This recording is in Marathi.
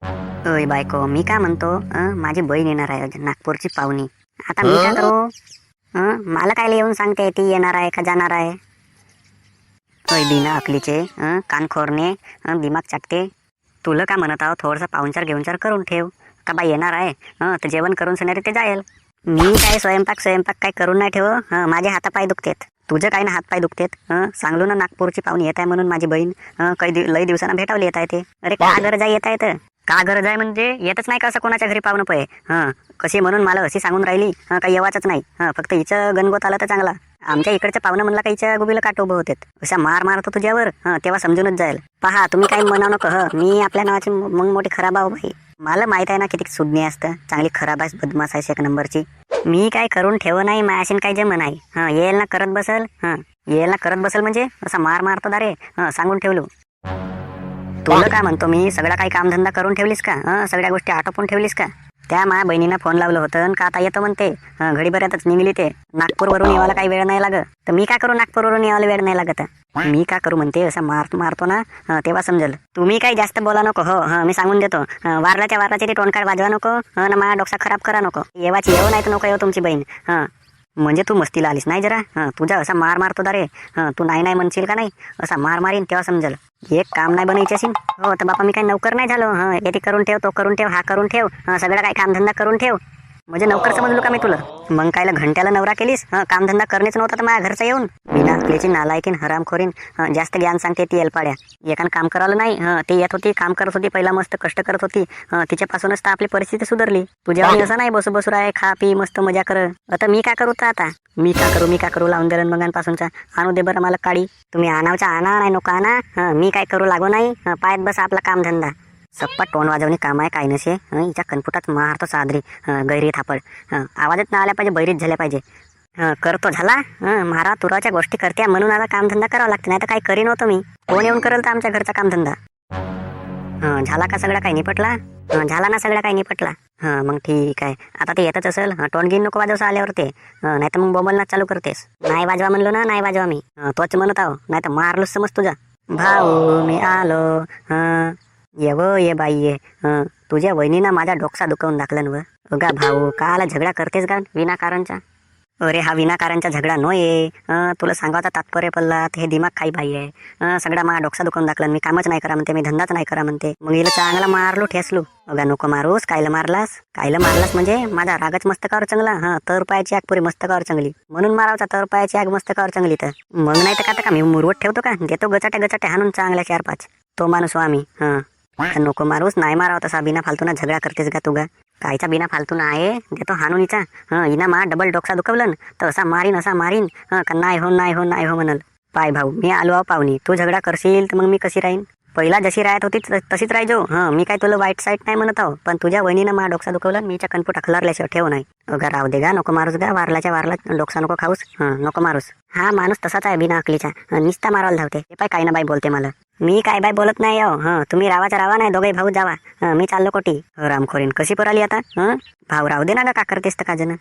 ओय बायको, मी काय म्हणतो, माझी बहीण येणार आहे नागपूरची पाहुणी. आता मी काय करू? मला काय येऊन सांगते ती येणार आहे का जाणार आहे? ओय बिना अकलीचे, कानखोरने, दिमाग चाटते. तुला काय म्हणत आहो, थोडंसं पाहुणचार घेऊनचार करून ठेव. का बाई येणार आहे तर जेवण करून सणारे ते जाईल. मी काय स्वयंपाक काय करून नाही ठेव. माझे हातापाय दुखतेत. तुझं काय ना हातपाय दुखतेत. सांगलो ना नागपूरची पाहुणी येत आहे म्हणून माझी बहीण. लई दिवसांना भेटावली येत आहे ते. अरे का गरज आहे येत आहे तर? का गरज आहे म्हणजे येतच नाही का असं कोणाच्या घरी पाहुणं पय? कशी म्हणून मला अशी सांगून राहिली काही येवाच नाही. फक्त हिचं गणगोत आला तर चांगला. आमच्या इकडच्या पाहुणं म्हणला काहीच्या गुबीला काट उभं होतेत. अशा मार मारतो तुझ्यावर तेव्हा समजूनच जाईल. पहा तुम्ही काही म्हणा नको. मी आपल्या नावाची मग मोठी खराब आहो बाई. मला माहित आहे ना किती सुज्ञ असतं. चांगली खराब आहे, बदमाश आहे एक नंबरची. मी काय करून ठेव नाही, मायाशीन काय जम नाही. येईल ना करत बसल. येईल ना करत बसल म्हणजे असा मार मारतो दारे. सांगून ठेवलो. तुला काय म्हणतो मी, सगळा काही कामधंदा करून ठेवलीस का? सगळ्या गोष्टी आटोपून ठेवलीस का? त्या माझ्या बहिणीनं फोन लावलं होतं का आता येतो म्हणते. घडी बऱ्यातच निघली ते. नागपूरवरून यावाला काही वेळ नाही लागत. तर मी काय करू, नागपूरवरून यावाला वेळ नाही लागत. मी काय करू म्हणते, असं मारतो ना तेव्हा समजेल. तुम्ही काही जास्त बोला नको. मी सांगून देतो. वारल्याच्या ते टोनकाळ वाजवा नको. ना माझा डोक्सा खराब करा नको. येवाची येऊ नाही तर नको येऊ तुमची बहीण. म्हणजे तू मस्तीला आलीस नाही जरा. तुझा असा मार मारतो दारे. तू नाही म्हणशील का नाही, असा मार मारीन तेव्हा समजेल. एक काम नाही बनायची असेल. हो तर बापा मी काही नौकर नाही झालो. येते करून ठेव, तो करून ठेव, हा करून ठेव, सगळं काही कामधंदा करून ठेव. म्हणजे नौकर समजलो का मी तुला? मग कायला घंट्याला नवरा केलीस? कामधंदा करणेच नव्हता तर माझ्या घरचा येऊन. बिना अकलीची नालायकीन हरामखोरीन. जास्त ज्ञान सांगते ती एलपाड्या. एकान काम करावलं नाही. ती येत होती, काम करत होती, पहिला मस्त कष्ट करत होती. तिच्यापासूनच तर आपली परिस्थिती सुधारली. तुझ्या असं नाही बसू बसू राय, खा पी मस्त मजा कर. आता मी काय करू तर आता? मी का करू लावून दिलं मगांपासूनचा. आणू दे बरं मला काडी. तुम्ही आणावचा आणा नाही नको आणा. मी काय करू लागू नाही. पायात बस आपला कामधंदा. सप्पा टोन वाजवणे काम आहे काय नसे. हिच्या कनपुटात मारतो सादरी गैरी थापड. आवाजच ना आल्या पाहिजे, बैरीच झाल्या पाहिजे. करतो झाला. मारा तुराच्या गोष्टी करते म्हणून आता कामधंदा करावा लागते, नाही तर काही करी नव्हतं मी. कोण येऊन करेल तर आमच्या घरचा कामधंदा? झाला का सगळा काही निपटला? झाला ना सगळा काही निपटला. मग ठीक आहे. आता ते येतच असेल. टोन घेऊन नको वाजवसा आल्यावर ते. नाही तर मग बोंबलना चालू करतेस. नाही वाजवा म्हणलो ना, नाही वाजवा मी. तोच म्हणत आहो, नाही तर मारलोच समज तुझा. भाऊ मी आलो. ये बाई ये. तुझ्या वहिनीनं माझा डोकसा दुखवून दाखलं व. अगा भाऊ काला झगडा करतेस का विनाकारणचा? अरे हा विनाकारणचा झगडा नोये. तुला सांगायचा तात्पर्य पडला हे दिमाग खाई बाई आहे. सगळा माझा डोकसा दुखवून दाखला. मी कामच नाही करा म्हणते, मी धंदाच नाही करा म्हणते. मग हिला चांगला मारलो ठेसलो. अगा नको मारूस. कायला मारलास म्हणजे माझा रागच मस्तकावर चांगला. तर पायाची आग पुरी मस्तकावर चांगली म्हणून मारावचा. तर पायाची आग मस्तकावर चांगली तर मग नाही तर का मी मुरवत ठेवतो का? देतो गचाटे हाणून चांगल्या 4-5. तो माणूस आम्ही. नको मारूस. नाही मारावं तसा. बिना फालतूना झगडा करतेस का तुगा? कायचा बिना फालतून आहे. देतो हाणून हिचा. हिना मा डबल डोकसा दुखवलं तर असा मारीन. का नाही हो म्हणल. पाय भाऊ मी आलो आहो पाहुणी. तू झगडा करशील तर मग मी कशी राहीन? पहिला जशी राहत होती तशीच राहायचो. मी काय तुला वाईट साईट नाही म्हणत आहो. पण तुझ्या वहिनीनं मा डोकसा दुखवलं, मीच्या कणपुटा खलारल्याशिवाय ठेव नाही. अगं राहू दे गा. नको मारूस गा. वारला डोकसा नको खाऊस. नको मारूस. हा माणूस तसाच आहे बिना अकलीचा. निस्ता मारायला धावते. हे पाय काही ना बाई बोलते मला. मी काय बाय बोलत नाही आहो. तुम्ही रावा नाही, दोघे भाऊ जावा. मी चाललो कोटी. रामखोरीन कशी पराली आता. भाऊ राहू दे ना गा. का करतेस तर का जण?